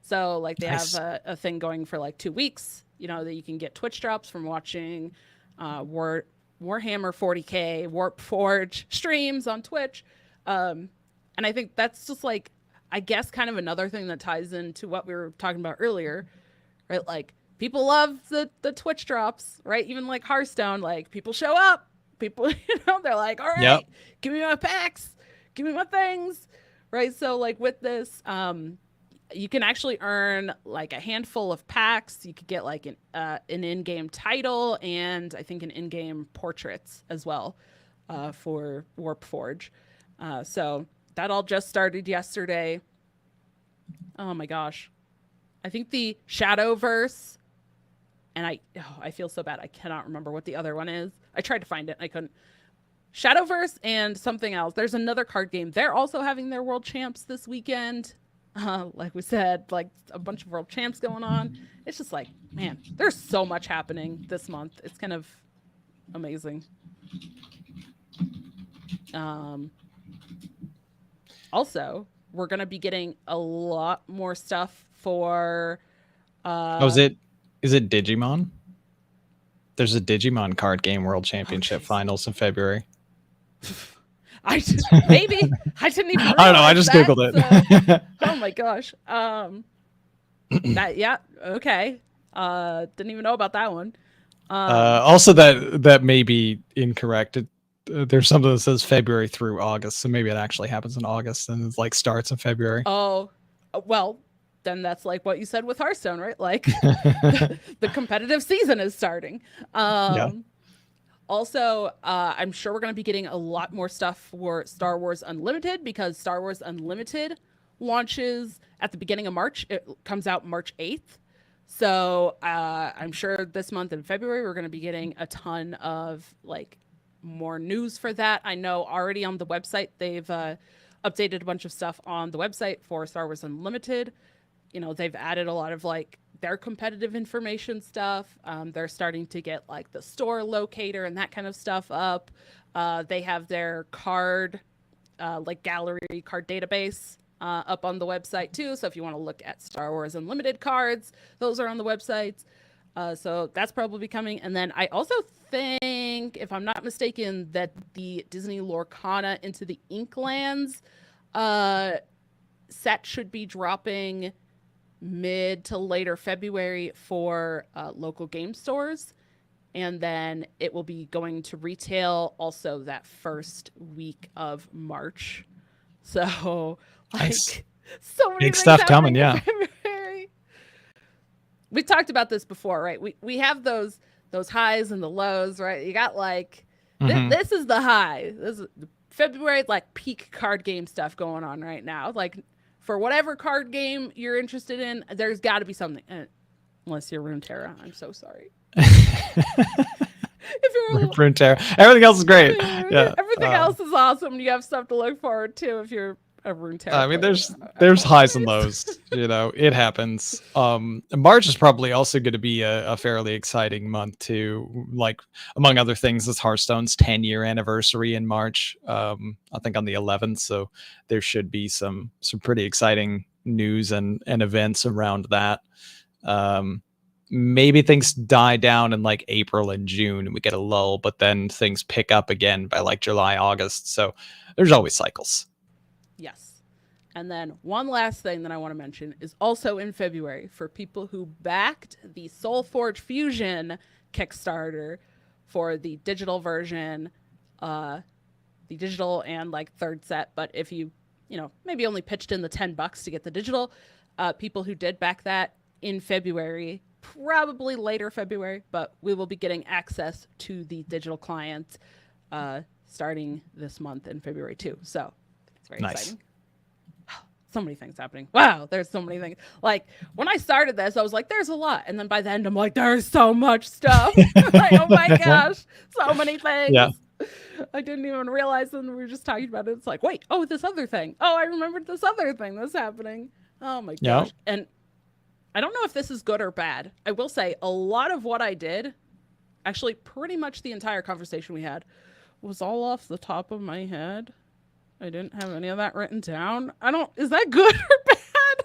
So like they Nice. have a thing going for like 2 weeks, that you can get Twitch drops from watching Warhammer 40K, Warp Forge streams on Twitch. And I think that's just like, I guess, kind of another thing that ties into what we were talking about earlier, right? Like, people love the Twitch drops, right? Even like Hearthstone, like, people show up, people, they're like, all right, Yep. give me my packs, give me my things, right? So like with this, you can actually earn like a handful of packs. You could get like an in-game title, and I think an in-game portraits as well for Warp Forge. So that all just started yesterday. Oh my gosh. I think the Shadowverse, and I feel so bad. I cannot remember what the other one is. I tried to find it. I couldn't. Shadowverse and something else. There's another card game. They're also having their world champs this weekend. Like we said, like a bunch of world champs going on. It's just like, man, there's so much happening this month. It's kind of amazing. Also, we're gonna be getting a lot more stuff for. Is it Digimon? There's a Digimon card game world championship finals in February. Maybe I didn't even realize I don't know. I just that, googled it. So, oh my gosh. Yeah. Okay. Didn't even know about that one. Also, that may be incorrect. There's something that says February through August, so maybe it actually happens in August and it's like starts in February. Oh, well, then that's like what you said with Hearthstone, right? Like the competitive season is starting. Yeah. Also, I'm sure we're going to be getting a lot more stuff for Star Wars Unlimited, because Star Wars Unlimited launches at the beginning of March. It comes out March 8th. So I'm sure this month in February, we're going to be getting a ton of like more news for that. I know already on the website, they've updated a bunch of stuff on the website for Star Wars Unlimited. They've added a lot of like, their competitive information stuff. They're starting to get like the store locator and that kind of stuff up. They have their card, like gallery card database up on the website too. So if you want to look at Star Wars Unlimited cards, those are on the websites. So that's probably coming. And then I also think, if I'm not mistaken, that the Disney Lorcana Into the Inklands set should be dropping mid to later February for local game stores. And then it will be going to retail also that first week of March. So, like, Nice. so many Big things stuff happening coming, in yeah. February. We talked about this before, right? We have those highs and the lows, right? You got like this is the high. This is February, like peak card game stuff going on right now. Like for whatever card game you're interested in, there's got to be something. Unless you're Runeterra, I'm so sorry. If you're Runeterra, everything else is great. Yeah, everything else is awesome. You have stuff to look forward to if you're a Runeterra. I mean, player. there's highs and lows. You know, it happens. March is probably also going to be a fairly exciting month too. Like among other things, it's Hearthstone's 10-year anniversary in March. I think on the 11th. So there should be some pretty exciting news and events around that. Maybe things die down in like April and June and we get a lull, but then things pick up again by like July, August. So there's always cycles. Yes. And then one last thing that I want to mention is also in February for people who backed the SoulForge Fusion Kickstarter for the digital version, the digital and like third set. But if you maybe only pitched in the $10 to get the digital, people who did back that in February, probably later February, but we will be getting access to the digital client starting this month in February too. So it's very exciting. So many things happening. Wow, there's so many things. Like when I started this, I was like, there's a lot. And then by the end, I'm like, there's so much stuff. Like, oh my gosh, so many things. Yeah. I didn't even realize when we were just talking about it. It's like, wait, oh, this other thing. Oh, I remembered this other thing that's happening. Oh my gosh. And I don't know if this is good or bad. I will say a lot of what I did, actually pretty much the entire conversation we had, was all off the top of my head. I didn't have any of that written down. Is that good or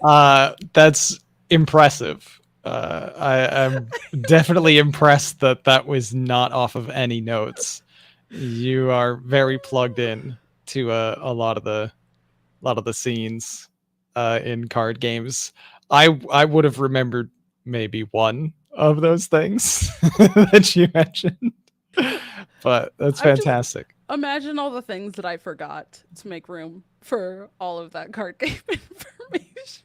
bad? That's impressive. I'm definitely impressed that was not off of any notes. You are very plugged in to a lot of the scenes in card games. I would have remembered maybe one of those things that you mentioned, but that's fantastic. Imagine all the things that I forgot to make room for all of that card game information.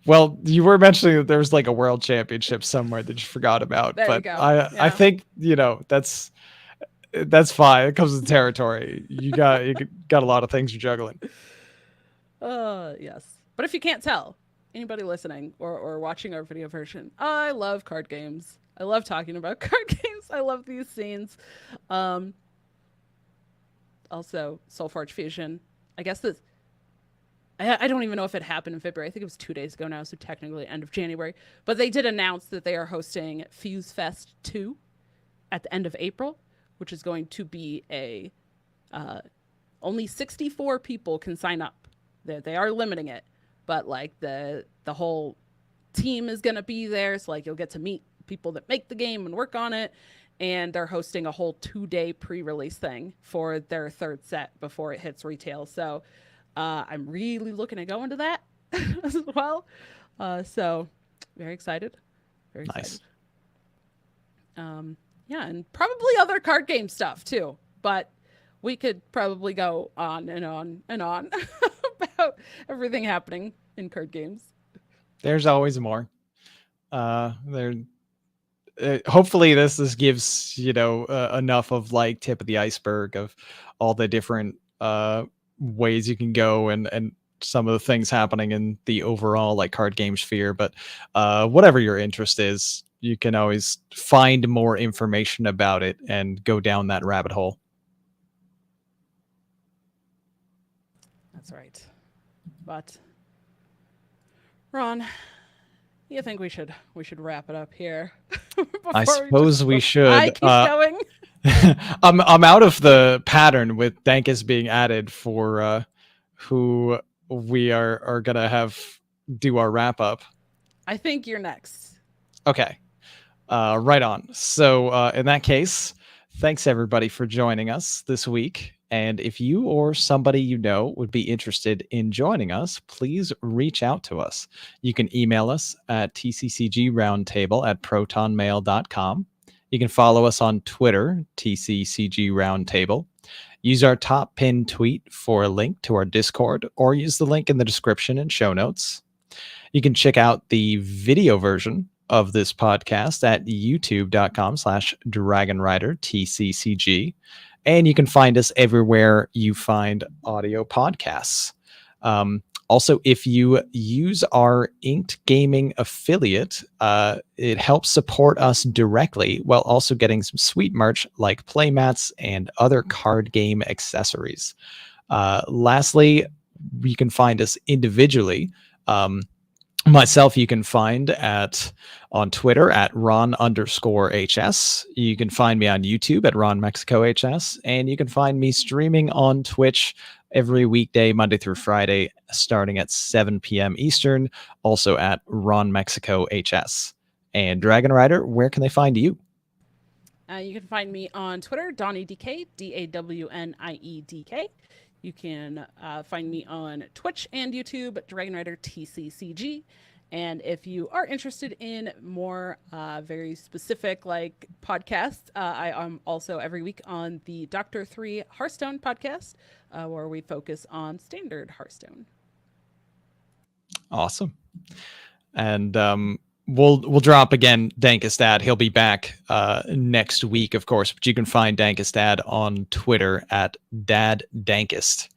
Well, you were mentioning that there was like a world championship somewhere that you forgot about, but I think that's fine. It comes with the territory. You got a lot of things you're juggling. Yes, but if you can't tell, anybody listening or watching our video version, I love card games. I love talking about card games. I love these scenes. Also, SoulForge Fusion. I guess this. I don't even know if it happened in February. I think it was 2 days ago now, so technically end of January. But they did announce that they are hosting Fuse Fest 2 at the end of April, which is going to be only 64 people can sign up. They are limiting it, but like the whole team is going to be there. So like you'll get to meet people that make the game and work on it. And they're hosting a whole 2-day pre-release thing for their third set before it hits retail. So I'm really looking at going to that as well. So very excited. Very excited. Yeah, and probably other card game stuff too. But we could probably go on and on and on about everything happening in card games. There's always more. Hopefully this gives enough of like tip of the iceberg of all the different ways you can go and some of the things happening in the overall like card game sphere. But whatever your interest is, you can always find more information about it and go down that rabbit hole. That's right. But Ron, You think we should wrap it up here? I Before suppose we I should. keep going. I'm out of the pattern with Dankest being added for who we are gonna have do our wrap up. I think you're next. Okay. Right on. So in that case, thanks everybody for joining us this week. And if you or somebody you know would be interested in joining us, please reach out to us. You can email us at tccgroundtable@protonmail.com. You can follow us on Twitter, TCCG Roundtable. Use our top pinned tweet for a link to our Discord, or use the link in the description and show notes. You can check out the video version of this podcast at youtube.com/dragonrider TCCG. And you can find us everywhere you find audio podcasts. Also, if you use our Inked Gaming affiliate, it helps support us directly while also getting some sweet merch like playmats and other card game accessories. Lastly, you can find us individually. Myself, you can find on Twitter at Ron_HS. You can find me on YouTube at RonMexico HS, and you can find me streaming on Twitch every weekday, Monday through Friday, starting at 7 p.m. Eastern, also at RonMexico HS. And Dragon Rider, where can they find you? You can find me on Twitter, DawnieDK, DAWNIEDK. You can find me on Twitch and YouTube, dragonrider TCCG. And if you are interested in more very specific like podcasts, I am also every week on the Doctor 3 Hearthstone podcast, where we focus on standard Hearthstone. Awesome. And we'll drop again DankestDad. He'll be back next week, of course, but you can find DankestDad on Twitter at DadDankest.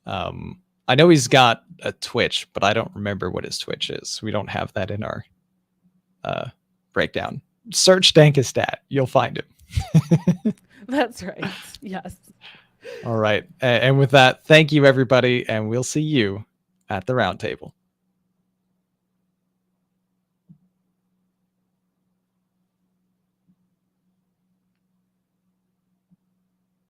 I know he's got a Twitch, but I don't remember what his Twitch is. We don't have that in our breakdown. Search DankestDad. You'll find him. That's right. Yes. All right. And with that, thank you, everybody, and we'll see you at the roundtable.